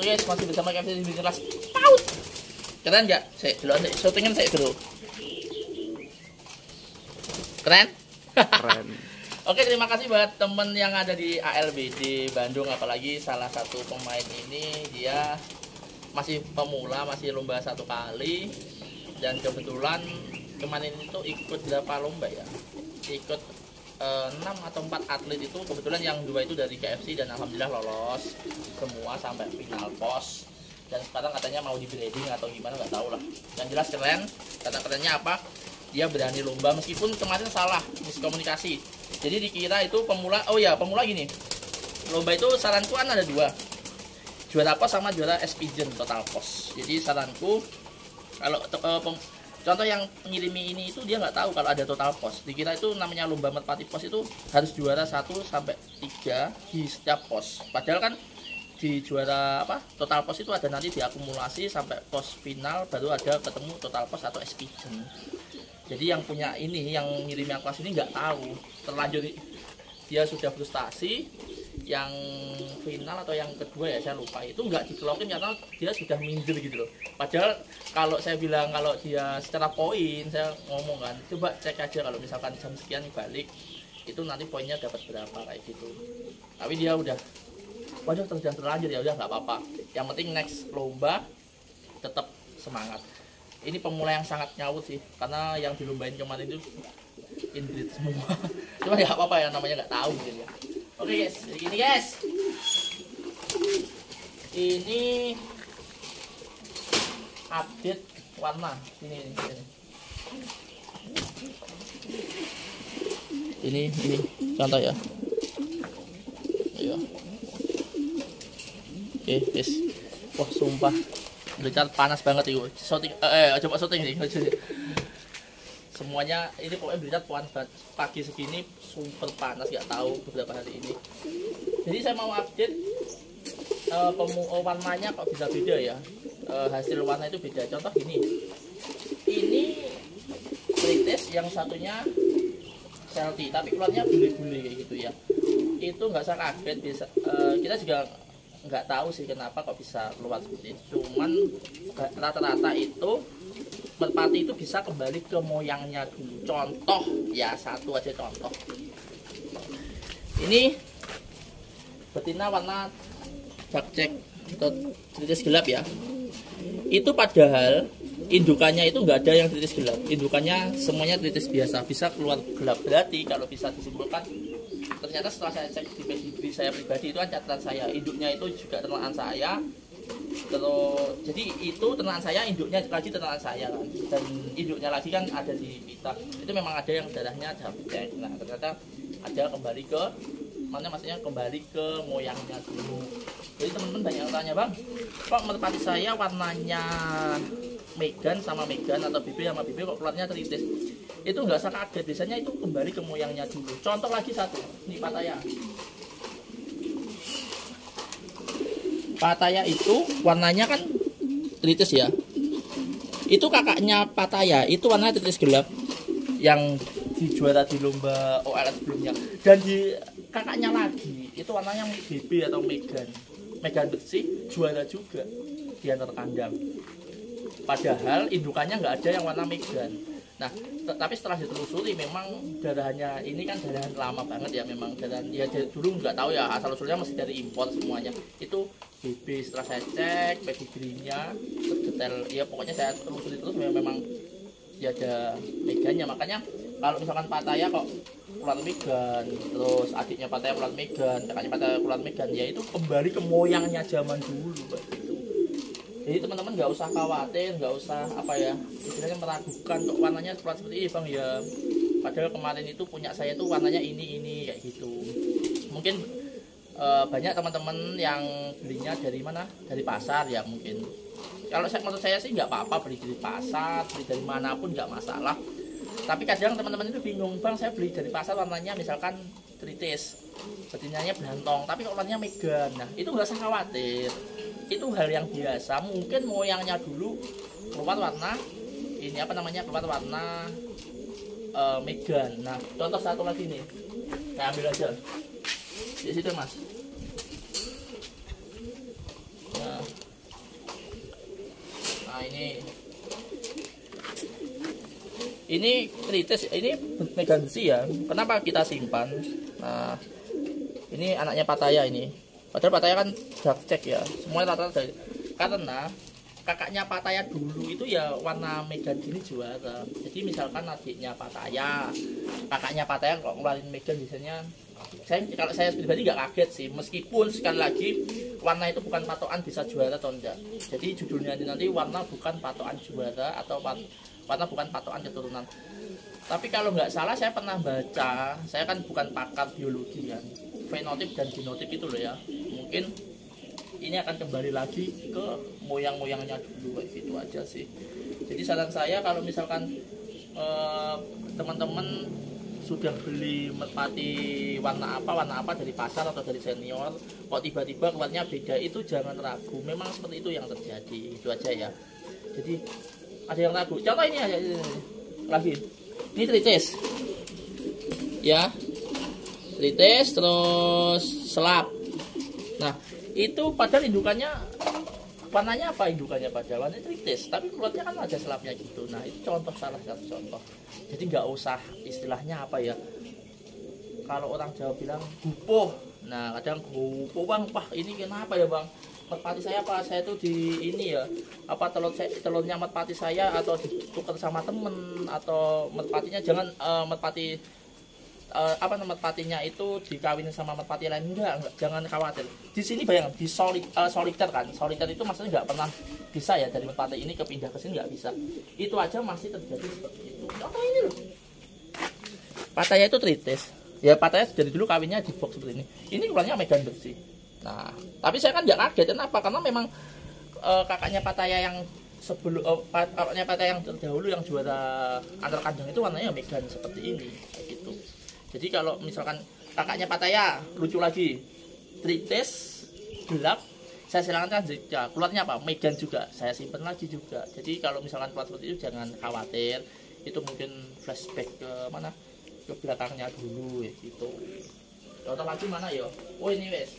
Oke guys, masih bersama KFC di kelas PAUD. Keren nggak? Saya dulu syutingan saya dulu. Keren? Keren. Oke, terima kasih buat temen yang ada di ALBD Bandung, apalagi salah satu pemain ini dia masih pemula, masih lomba 1 kali, dan kebetulan kemarin itu ikut berapa lomba ya? Ikut 6 atau 4 atlet itu, kebetulan yang 2 itu dari KFC dan alhamdulillah lolos semua sampai final pos. Dan sekarang katanya mau di breeding atau gimana nggak tahu lah. Yang jelas keren, karena kerennya apa? Dia berani lomba meskipun kemarin salah miskomunikasi. Jadi dikira itu pemula. Oh ya, pemula gini. Lomba itu saranku kan ada 2. Juara pos sama juara Espigen total pos. Jadi saranku kalau contoh yang ngirimi ini itu dia nggak tahu kalau ada total pos. Dikira itu namanya lomba merpati pos itu harus juara 1 sampai 3 di setiap pos. Padahal kan di juara apa total pos itu ada nanti diakumulasi sampai pos final baru ada ketemu total pos atau Espigen. Jadi yang punya ini, yang ngirim yang kelas ini nggak tahu, terlanjur dia sudah frustasi. Yang final atau yang kedua ya saya lupa, itu nggak dikelokin karena dia sudah minder gitu loh. Padahal kalau saya bilang kalau dia secara poin, saya ngomong kan, coba cek aja kalau misalkan jam sekian balik, itu nanti poinnya dapat berapa kayak gitu. Tapi dia udah, waduh terlanjur ya udah nggak apa-apa. Yang penting next lomba tetap semangat. Ini pemula yang sangat nyawut sih, karena yang dilombain kemarin itu inbreed semua. Cuma ya apa-apa ya, namanya nggak tahu gitu ya. Oke guys, jadi gini guys. Ini update warna ini. Ini contoh ya. Ayo. Oke, guys. Wah, sumpah. Richard panas banget itu. Coba shooting nih. Semuanya ini pokoknya Richard panas banget. Pagi segini super panas, nggak tahu beberapa hari ini. Jadi saya mau update warnanya kok bisa beda ya. Hasil warna itu beda. Contoh gini. Ini British, yang satunya Celtic, tapi keluarnya bule-bule kayak gitu ya. Itu nggak usah kaget, bisa kita juga nggak tahu sih kenapa kok bisa keluar seperti itu. Cuman rata-rata itu merpati itu bisa kembali ke moyangnya dulu. Contoh ya, satu aja contoh. Ini betina warna dark check atau tritis gelap ya. Itu padahal indukannya itu nggak ada yang tritis gelap. Indukannya semuanya tritis biasa, bisa keluar gelap. Berarti kalau bisa disimpulkan, ternyata setelah saya cek di pedigree saya pribadi, itu kan catatan saya, induknya itu juga ternakan saya. Terus jadi itu ternakan saya, induknya lagi ternakan saya kan, dan induknya lagi kan ada di pita. Itu memang ada yang darahnya cek. Nah ternyata ada kembali ke mana, maksudnya kembali ke moyangnya dulu. Jadi teman-teman banyak yang tanya, bang, kok merpati saya warnanya Megan sama Megan atau BB sama BB kok keluarnya tritis? Itu nggak usah kaget, biasanya itu kembali ke moyangnya dulu. Contoh lagi satu, nih Pattaya. Pattaya itu warnanya kan tritis ya. Itu kakaknya Pattaya, itu warnanya tritis gelap yang dijuara di lomba OLS sebelumnya. Dan di kakaknya lagi, itu warnanya BB atau Megan. Megan bersih, juara juga di antar kandang. Padahal indukannya nggak ada yang warna Megan. Nah, tapi setelah ditelusuri memang darahnya ini kan darah lama banget ya, memang darah ya dulu nggak tahu ya, asal usulnya masih dari impor semuanya. Itu BB, setelah saya cek pedigree-nya detail ya, pokoknya saya telusuri terus memang ya ada Megannya. Makanya kalau misalkan Pattaya kok keluar Megan, terus adiknya Pattaya keluar Megan, kakaknya Pattaya keluar Megan, ya itu kembali ke moyangnya zaman dulu gitu. Jadi teman-teman nggak usah khawatir, nggak usah apa ya, istilahnya meragukan kok warnanya seperti ini bang ya. Padahal kemarin itu punya saya tuh warnanya ini kayak gitu. Mungkin banyak teman-teman yang belinya dari mana? Dari pasar ya mungkin. Kalau menurut saya sih nggak apa-apa beli dari pasar, beli dari manapun nggak masalah. Tapi kadang teman-teman itu bingung, bang saya beli dari pasar warnanya misalkan tritis, betinanya belantong, tapi kok warnanya Megan. Nah itu nggak usah khawatir, itu hal yang biasa. Mungkin moyangnya dulu keluar warna ini apa namanya, keluar warna Megan. Nah contoh satu lagi nih, saya ambil aja di situ mas. Nah ini tritis, ini megan besi ya. Kenapa kita simpan? Nah, ini anaknya Pattaya ini. Padahal Pattaya kan dark cek ya. Semuanya rata-rata dari, karena kakaknya Pattaya dulu itu ya warna megan gini juara. Jadi misalkan adiknya Pattaya, kakaknya Pattaya kalau ngeluarin megan biasanya, kalau saya pribadi nggak kaget sih. Meskipun sekali lagi warna itu bukan patokan bisa juara atau enggak. Jadi judulnya nanti warna bukan patokan juara atau warna bukan patokan keturunan. Tapi kalau nggak salah saya pernah baca, saya kan bukan pakar biologi kan, fenotip dan genotip itu loh ya. Mungkin ini akan kembali lagi ke moyang-moyangnya dulu, kayak gitu aja sih. Jadi saran saya kalau misalkan teman-teman sudah beli merpati warna apa dari pasar atau dari senior, kok tiba-tiba keluarnya beda, itu jangan ragu. Memang seperti itu yang terjadi, itu aja ya. Jadi ada yang ragu. Contoh ini aja lagi. Ini tritis. Ya. Tritis terus selap. Nah, itu padahal indukannya warnanya apa, indukannya padahal warnanya tritis, tapi keluarnya kan ada selapnya gitu. Nah, itu contoh, salah satu contoh. Jadi nggak usah istilahnya apa ya, kalau orang Jawa bilang gupoh. Nah, kadang gupoh bang, wah ini kenapa ya bang, merpati saya apa, saya tuh di ini ya, apa telurnya merpati saya atau ditukar sama temen, atau merpatinya jangan merpati merpatinya itu dikawinin sama merpati lain, enggak, jangan khawatir. Di sini bayangkan di soliter kan, soliter itu maksudnya nggak pernah bisa ya dari merpati ini kepindah ke sini, nggak bisa. Itu aja masih terjadi seperti itu. Contoh ini loh, Pattaya itu tritis ya. Pattaya dari dulu kawinnya di box seperti ini. Ini keluarnya megan bersih. Nah, tapi saya kan nggak kaget, kenapa? Karena memang kakaknya Pattaya yang kakaknya Pattaya yang terdahulu yang juara antar kandang itu warnanya megan seperti ini, kayak gitu. Jadi kalau misalkan kakaknya Pattaya lucu lagi, tritis gelap, saya silakan ya, keluarnya apa, megan juga, saya simpan lagi juga. Jadi kalau misalkan keluar seperti itu jangan khawatir, itu mungkin flashback ke mana, ke belakangnya dulu ya gitu. Contoh lagi mana ya? Oh ini wes.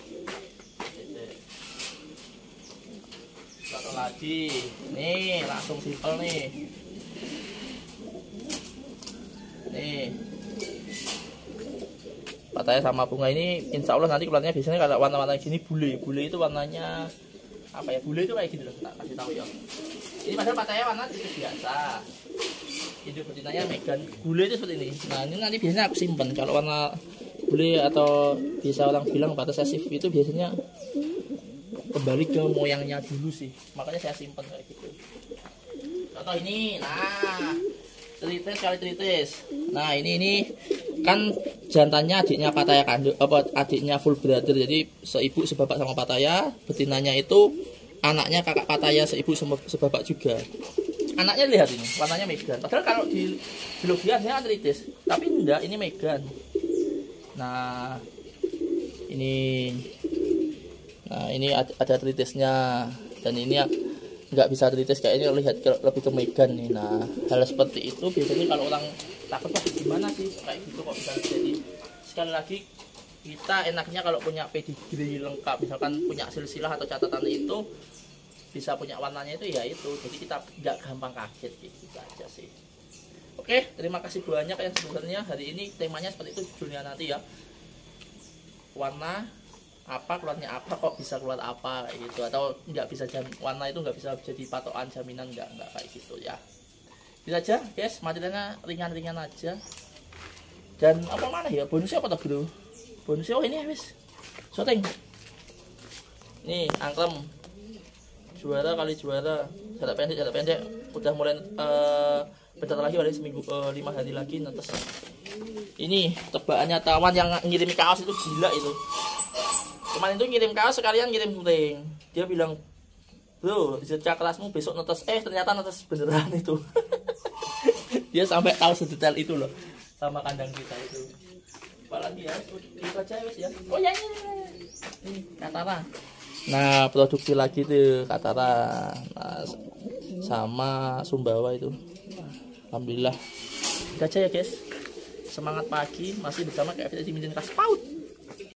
Contoh lagi, nih langsung simpel nih. Nih. Pattaya sama bunga ini insya Allah nanti keluarnya biasanya kalau warna-warna gini bule itu warnanya apa ya, bule itu kayak gitu loh, tak kasih tahu ya. Ini padahal Pattaya warna tritis biasa, induk betinanya megan, bule itu seperti ini. Nah ini nanti biasanya aku simpen kalau warna bule, atau bisa orang bilang pattaya itu biasanya kembali ke moyangnya dulu sih, makanya saya simpen kayak gitu. Contoh ini, nah tritis kali tritis. Nah ini kan jantannya adiknya Pattaya kandung, apa adiknya full brother, jadi seibu sebapak sama Pattaya. Betinanya itu anaknya kakak Pattaya seibu sebapak juga. Anaknya lihat ini warnanya megan, padahal kalau di biologianya tritis, tapi enggak, ini megan. Nah ini ada tritisnya, dan ini nggak bisa tritis kayak ini, lihat lebih ke megan nih. Nah hal seperti itu biasanya kalau orang takut, wah gimana sih kayak gitu kok bisa jadi. Sekali lagi kita enaknya kalau punya pedigree lengkap, misalkan punya silsilah atau catatan itu, bisa punya warnanya itu ya itu, jadi kita nggak gampang kaget gitu aja sih. Oke, terima kasih banyak yang sebenarnya hari ini temanya seperti itu judulnya nanti ya, warna apa keluarnya apa, kok bisa keluar apa kayak gitu, atau nggak bisa warna itu nggak bisa jadi patokan jaminan, nggak kayak gitu ya. Bisa aja guys, materialnya ringan-ringan aja. Dan apa mana ya, bonusnya apa tuh bro? Bonusnya oh ini habis syuting nih, angklem juara kali juara, jarak pendek udah mulai bentar lagi, paling seminggu 5 hari lagi netes. Ini tebakannya tawan yang ngirim kaos itu gila itu. Kemarin itu ngirim kaos sekalian ngirim ring. Dia bilang, bro, jejak kelasmu besok netes. Ternyata netes beneran itu. Dia sampai tahu sedetail itu loh sama kandang kita itu. Apalagi ya, itu aja ya. Oh ya ini Katara. Nah produksi lagi tuh Katara. Nah, sama Sumbawa itu. Alhamdulillah. Itu aja ya guys. Semangat pagi masih bersama kayak di Minjen Kaspaut.